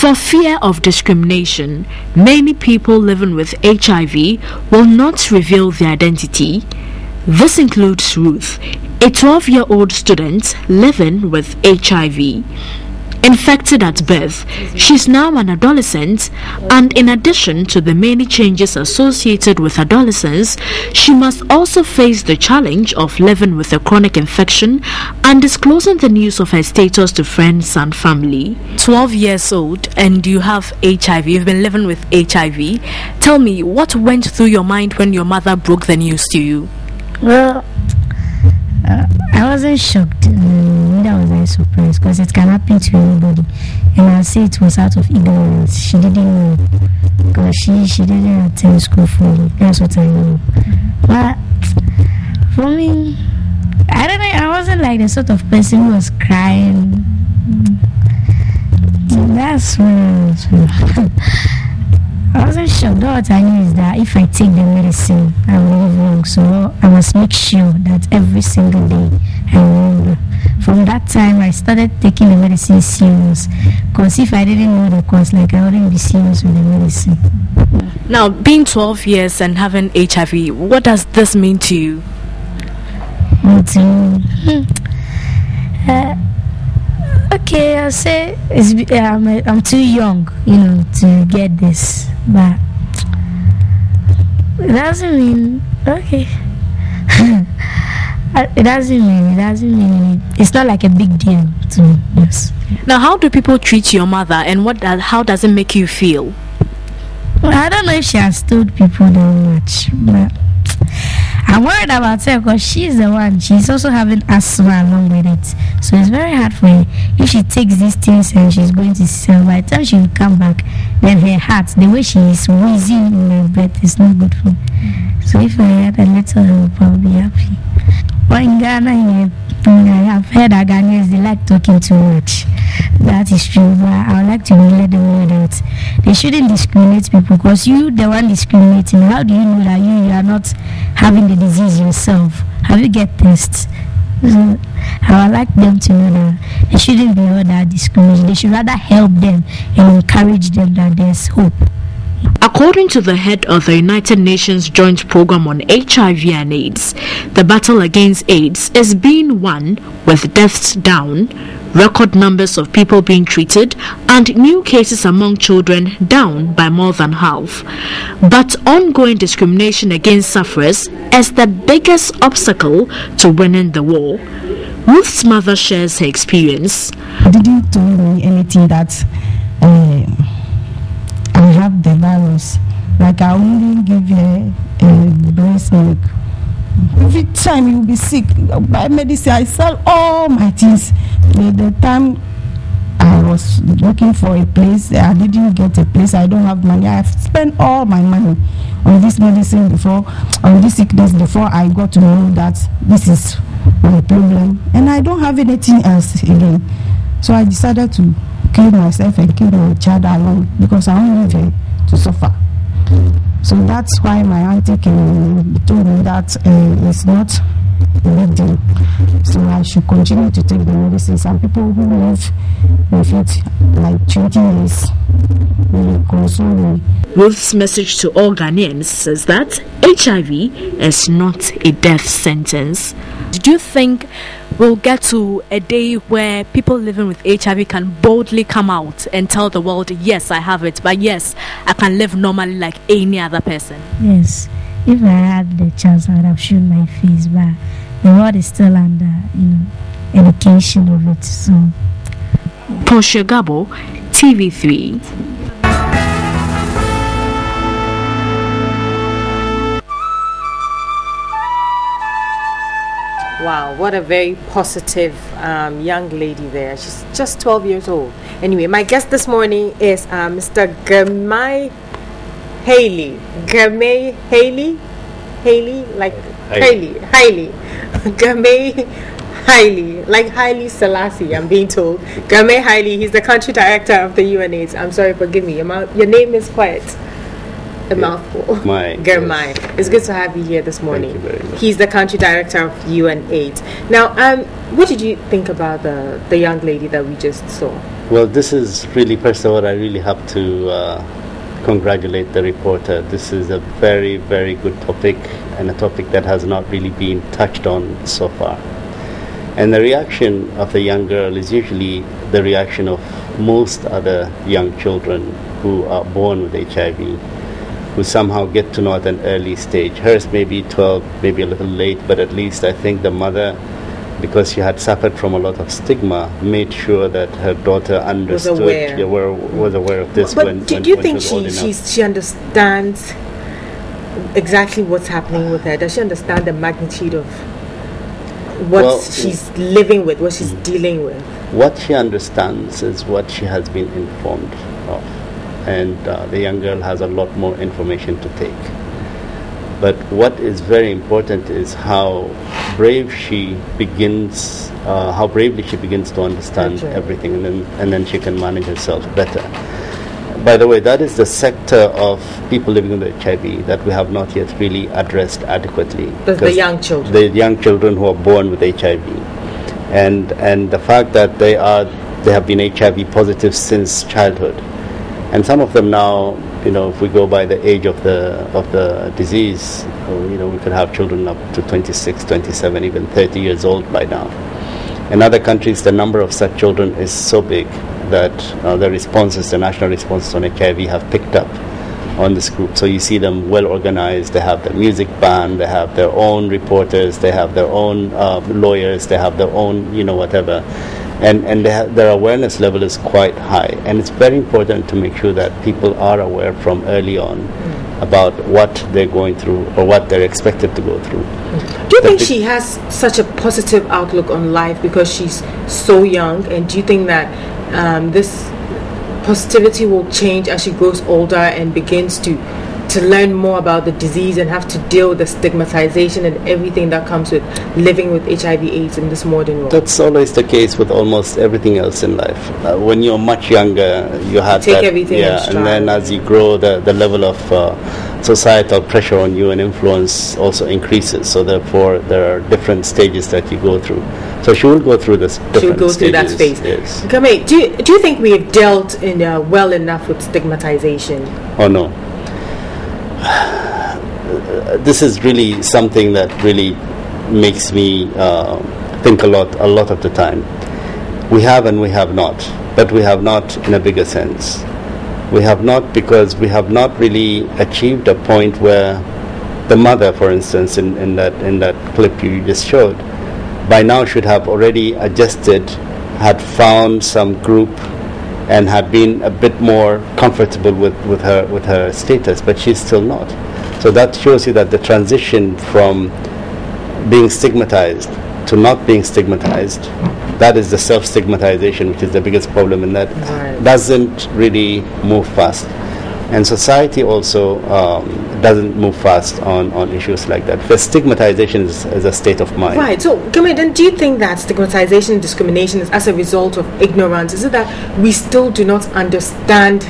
For fear of discrimination, many people living with HIV will not reveal their identity. This includes Ruth, a 12-year-old student living with HIV. Infected at birth, she's now an adolescent, and in addition to the many changes associated with adolescence, she must also face the challenge of living with a chronic infection and disclosing the news of her status to friends and family. 12 years old and you have HIV, you've been living with HIV. Tell me, what went through your mind when your mother broke the news to you? Well, I wasn't shocked. Neither was I surprised, because it can happen to anybody. And I'll say it was out of ignorance. She didn't know, because she didn't attend school fully. That's what I know. But for me, I don't know. I wasn't like the sort of person who was crying. That's when I wasn't shocked. All I knew is that if I take the medicine, I will live long. So I must make sure that every single day I remember. From that time, I started taking the medicine serious. Because if I didn't know the cause, like, I wouldn't be serious with the medicine. Now, being 12 years and having HIV, what does this mean to you? Okay, I'll say I'm too young, to get this, but it doesn't mean okay. It doesn't mean it's not like a big deal to me. Yes. Now, how do people treat your mother, and how does it make you feel? Well, I don't know if she has told people that much, but I'm worried about her because she's the one. She's also having asthma along with it. So it's very hard for her. If she takes these things and she's going to sell, by the time she will come back, then her heart, the way she is wheezing in her breath, is not good for her. So if I had a little help, I'll be happy. But in Ghana, I have heard that Ghanaians, they like talking too much. That is true, but I would like to let them know that they shouldn't discriminate people, because you, the one discriminating, how do you know that you are not having the disease yourself? Have you get tests? So I would like them to know that they shouldn't be all that discrimination. They should rather help them and encourage them that there's hope. According to the head of the United Nations Joint Programme on HIV and AIDS, the battle against AIDS is being won with deaths down, record numbers of people being treated, and new cases among children down by more than half. But ongoing discrimination against sufferers is the biggest obstacle to winning the war. Ruth's mother shares her experience. They didn't tell me anything that I have the virus. Like, I only give her breast milk. Every time you will be sick, buy medicine. I sell all my things. The time I was looking for a place, I didn't get a place. I don't have money. I've spent all my money on this medicine before, on this sickness before I got to know that this is my problem, and I don't have anything else again. So I decided to kill myself and kill my child alone, because I don't live here to suffer. So that's why my auntie told me that it's not a big deal. So I should continue to take the medicine. Some people who live with it like 20 years will console me. Ruth's message to all Ghanaians says that HIV is not a death sentence. Do you think we'll get to a day where people living with HIV can boldly come out and tell the world, yes, I have it, but yes, I can live normally like any other person? Yes. If I had the chance, I would have shown my face, but the world is still under, education of it. So, Portia Gabo, TV3. Wow, what a very positive young lady there. She's just 12 years old. Anyway, my guest this morning is Mr. Germay Haley. Germay Haley? Haley? Like Haley. Germay Haley. Like Haile Selassie, I'm being told. Germay Haley, he's the country director of the UNAIDS. I'm sorry, forgive me. Your name is quite a mouthful. Germay. Yes. It's good to have you here this morning. Thank you very much. He's the country director of UNAIDS. Now, what did you think about the young lady that we just saw? Well, this is really, first of all, I really have to congratulate the reporter. This is a very, very good topic, and a topic that has not really been touched on so far. And the reaction of the young girl is usually the reaction of most other young children who are born with HIV, who somehow get to know at an early stage. Hers may be 12, maybe a little late, but at least I think the mother, because she had suffered from a lot of stigma, made sure that her daughter understood, was aware of this. But do you think she understands exactly what's happening with her? Does she understand the magnitude of what she's living with, what she's dealing with? What she understands is what she has been informed of, and the young girl has a lot more information to take. But what is very important is how bravely she begins to understand everything, and then she can manage herself better. By the way, that is the sector of people living with HIV that we have not yet really addressed adequately. The young children. The young children who are born with HIV, and the fact that they have been HIV positive since childhood, and some of them now, if we go by the age of the disease, we could have children up to 26, 27, even 30 years old by now. In other countries, the number of such children is so big that the national responses on HIV have picked up on this group. So you see them well organized. They have their music band, they have their own reporters, they have their own lawyers, they have their own, whatever. And their awareness level is quite high. And it's very important to make sure that people are aware from early on about what they're going through or what they're expected to go through. Do you think she has such a positive outlook on life because she's so young? And do you think that this positivity will change as she grows older and begins to learn more about the disease and have to deal with the stigmatization and everything that comes with living with HIV/AIDS in this modern world? That's always the case with almost everything else in life. When you're much younger, you had take everything and then as you grow, the level of societal pressure on you and influence also increases. So therefore, there are different stages that you go through. So she will go through this. She will go through that phase. Yes. Kamei, do you think we have dealt well enough with stigmatization? Oh no. This is really something that really makes me think a lot of the time. We have and we have not, but we have not in a bigger sense. We have not because we have not really achieved a point where the mother, for instance, in that clip you just showed, by now should have already adjusted, had found some group, and had been a bit more comfortable with her status, but she's still not. So that shows you that the transition from being stigmatized to not being stigmatized, that is the self-stigmatization, which is the biggest problem, and that doesn't really move fast. And society also doesn't move fast on issues like that, because stigmatization is a state of mind. Right. So, Kamei, then do you think that stigmatization and discrimination is as a result of ignorance? Is it that we still do not understand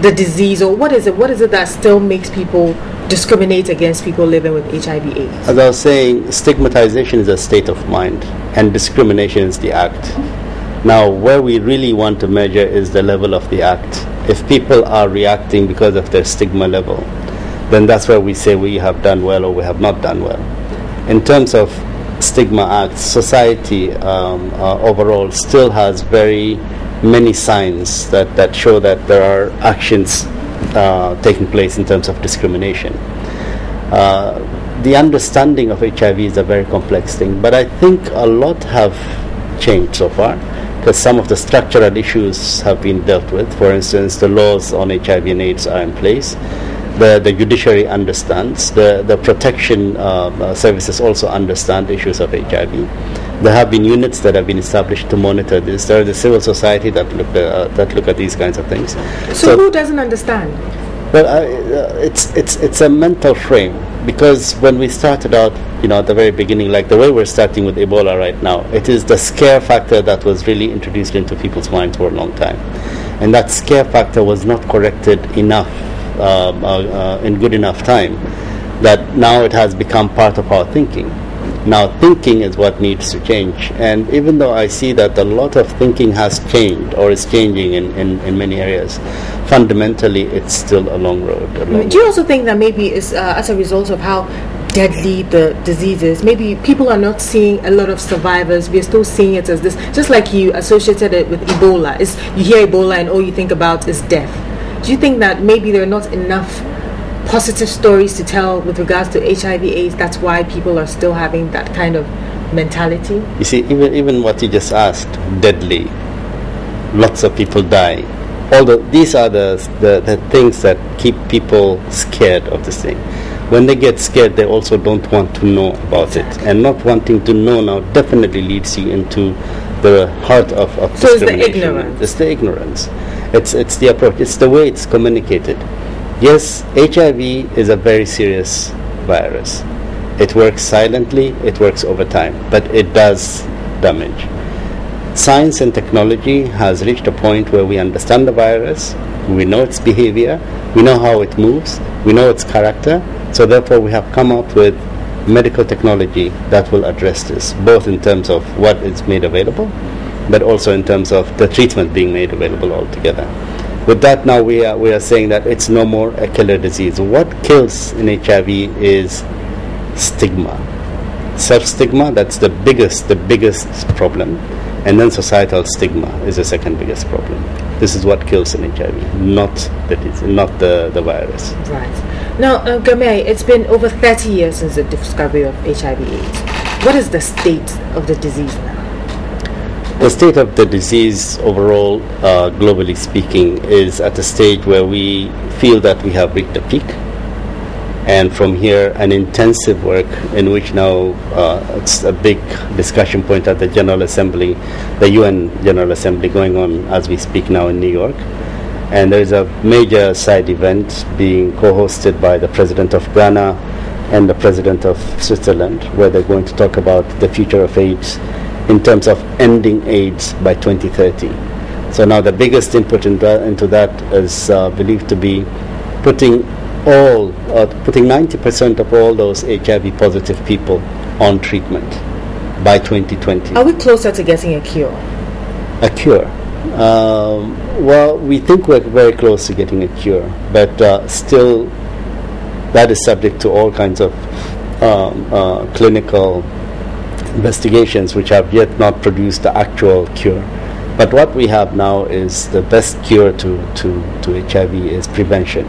the disease, or what is it? What is it that still makes people discriminate against people living with HIV/AIDS? As I was saying, stigmatization is a state of mind, and discrimination is the act. Now, where we really want to measure is the level of the act. If people are reacting because of their stigma level, then that's where we say we have done well or we have not done well. In terms of stigma acts, society overall still has very many signs that show that there are actions taking place in terms of discrimination. The understanding of HIV is a very complex thing, but I think a lot have changed so far, because some of the structural issues have been dealt with. For instance, the laws on HIV and AIDS are in place. The judiciary understands. The protection services also understand issues of HIV. There have been units that have been established to monitor this. There is the civil society that look at these kinds of things. So who doesn't understand? Well, it's a mental frame, because when we started out, at the very beginning, like the way we're starting with Ebola right now, it is the scare factor that was really introduced into people's minds for a long time, and that scare factor was not corrected enough in good enough time, that now it has become part of our thinking. Now thinking is what needs to change, and even though I see that a lot of thinking has changed or is changing in many areas, fundamentally it's still a long road. Do you also think that maybe it's as a result of how deadly the disease is? Maybe people are not seeing a lot of survivors. We're still seeing it as this, just like you associated it with Ebola. You hear Ebola and all you think about is death. Do you think that maybe there are not enough positive stories to tell with regards to HIV/AIDS? That's why people are still having that kind of mentality. You see, even what you just asked, deadly, lots of people die. These are the things that keep people scared of this thing. When they get scared, they also don't want to know about it, and not wanting to know now definitely leads you into the heart of so discrimination. It's the ignorance. It's the ignorance. It's the approach. It's the way it's communicated. Yes, HIV is a very serious virus. It works silently, it works over time, but it does damage. Science and technology has reached a point where we understand the virus, we know its behavior, we know how it moves, we know its character, so therefore we have come up with medical technology that will address this, both in terms of what is made available, but also in terms of the treatment being made available altogether. With that, now we are saying that it's no more a killer disease. What kills in HIV is stigma. Self-stigma, that's the biggest problem. And then societal stigma is the second biggest problem. This is what kills in HIV, not the virus. Right. Now, Gamay, it's been over 30 years since the discovery of HIV/AIDS. What is the state of the disease now? The state of the disease overall, globally speaking, is at a stage where we feel that we have reached a peak. And from here, an intensive work in which now it's a big discussion point at the General Assembly, the UN General Assembly going on as we speak now in New York. And there is a major side event being co-hosted by the President of Ghana and the President of Switzerland, where they're going to talk about the future of AIDS in terms of ending AIDS by 2030. So now the biggest input into that is believed to be putting 90% of all those HIV positive people on treatment by 2020. Are we closer to getting a cure? A cure? Well, we think we're very close to getting a cure, but still that is subject to all kinds of clinical investigations which have yet not produced the actual cure. But what we have now is the best cure to HIV is prevention.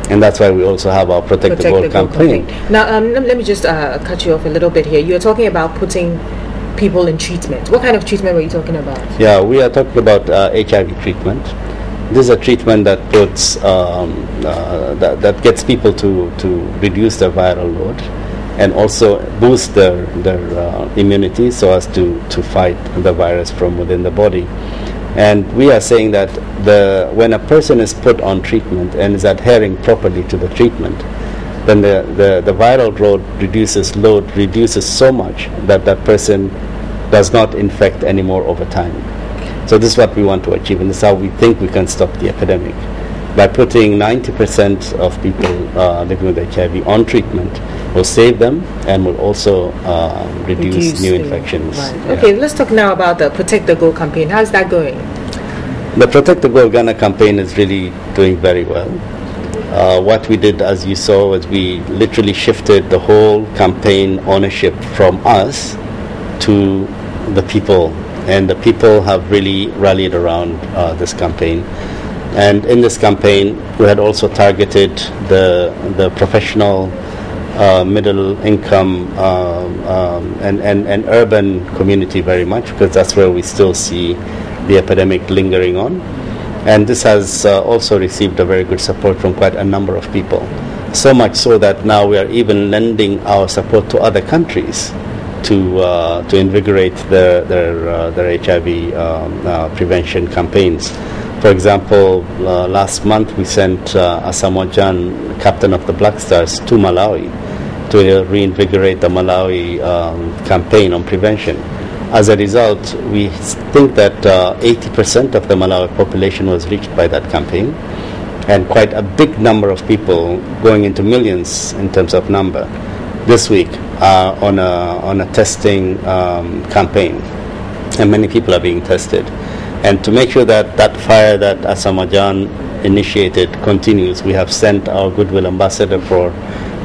And that's why we also have our Protect the Goal campaign. Now, let me just cut you off a little bit here. You're talking about putting people in treatment. What kind of treatment were you talking about? Yeah, we are talking about HIV treatment. This is a treatment that puts that gets people to reduce their viral load and also boost their immunity so as to fight the virus from within the body. And we are saying that when a person is put on treatment and is adhering properly to the treatment, then the viral load reduces so much that that person does not infect anymore over time. So this is what we want to achieve, and this is how we think we can stop the epidemic. By putting 90% of people living with HIV on treatment will save them and will also reduce new infections. Right. Okay, let's talk now about the Protect the Goal campaign. How's that going? The Protect the Goal Ghana campaign is really doing very well. What we did, as you saw, was we literally shifted the whole campaign ownership from us to the people, and the people have really rallied around this campaign. And in this campaign, we had also targeted the professional, middle income, and urban community very much, because that's where we still see the epidemic lingering on. And this has also received a very good support from quite a number of people. So much so that now we are even lending our support to other countries to invigorate their HIV prevention campaigns. For example, last month we sent a Samoan captain of the Black Stars to Malawi to reinvigorate the Malawi campaign on prevention. As a result, we think that 80% of the Malawi population was reached by that campaign, and quite a big number of people, going into millions in terms of number. This week on a testing campaign, and many people are being tested. And to make sure that that fire that Asamajan initiated continues, we have sent our Goodwill Ambassador for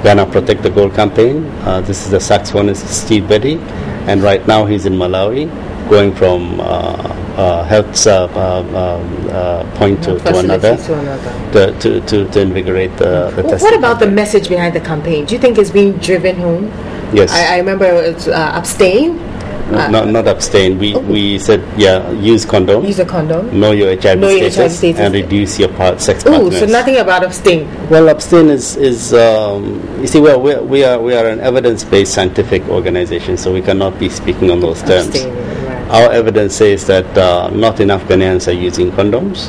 Ghana Protect the Gold campaign. This is the saxophonist Steve Betty, and right now he's in Malawi, going from health point to another to invigorate the testing. What about the message behind the campaign? Do you think it's being driven home? Yes. I remember it's abstain. Not abstain. We said, use condoms. Use a condom. Know your HIV status, and reduce your sex partners. Oh, so nothing about abstain. Well, abstain is you see, we are an evidence-based scientific organization, so we cannot be speaking on those terms. Abstain, right. Our evidence says that not enough Ghanaians are using condoms,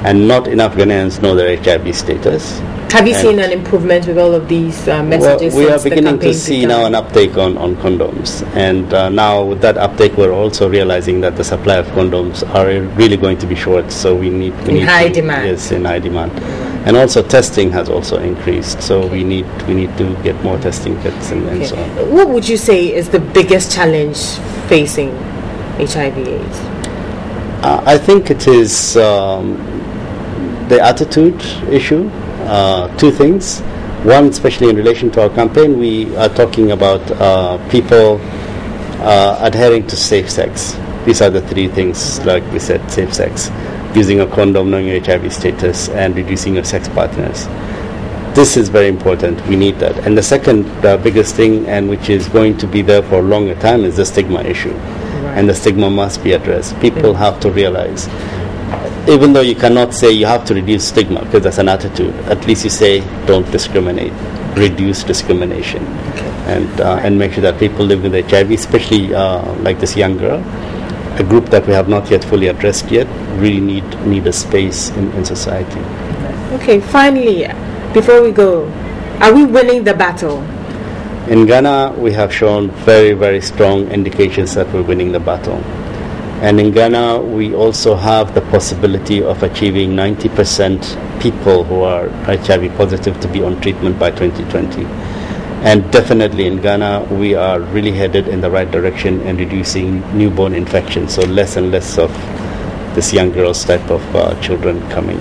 and not enough Ghanaians know their HIV status. Have you seen an improvement with all of these messages? Well, we are beginning to see now an uptake on condoms, and now with that uptake, we're also realizing that the supply of condoms are really going to be short. So we need high demand. Yes, in high demand, and also testing has also increased. So we need to get more testing kits and so on. What would you say is the biggest challenge facing HIV/AIDS? I think it is the attitude issue. Two things. One, especially in relation to our campaign, we are talking about people adhering to safe sex. These are the three things, like we said: safe sex, using a condom, knowing your HIV status, and reducing your sex partners. This is very important. We need that. And the second biggest thing, and which is going to be there for a longer time, is the stigma issue. Right. And the stigma must be addressed. People have to realize, even though you cannot say you have to reduce stigma, because that's an attitude, at least you say don't discriminate, reduce discrimination, and make sure that people living with HIV, especially like this young girl, a group that we have not yet fully addressed yet, really need a space in society. Okay, finally, before we go, are we winning the battle? In Ghana, we have shown very, very strong indications that we're winning the battle. And in Ghana, we also have the possibility of achieving 90% people who are HIV positive to be on treatment by 2020. And definitely in Ghana, we are really headed in the right direction in reducing newborn infections. So less and less of this young girls type of children coming.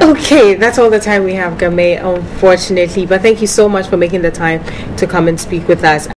Okay, that's all the time we have, Gamay, unfortunately. But thank you so much for making the time to come and speak with us.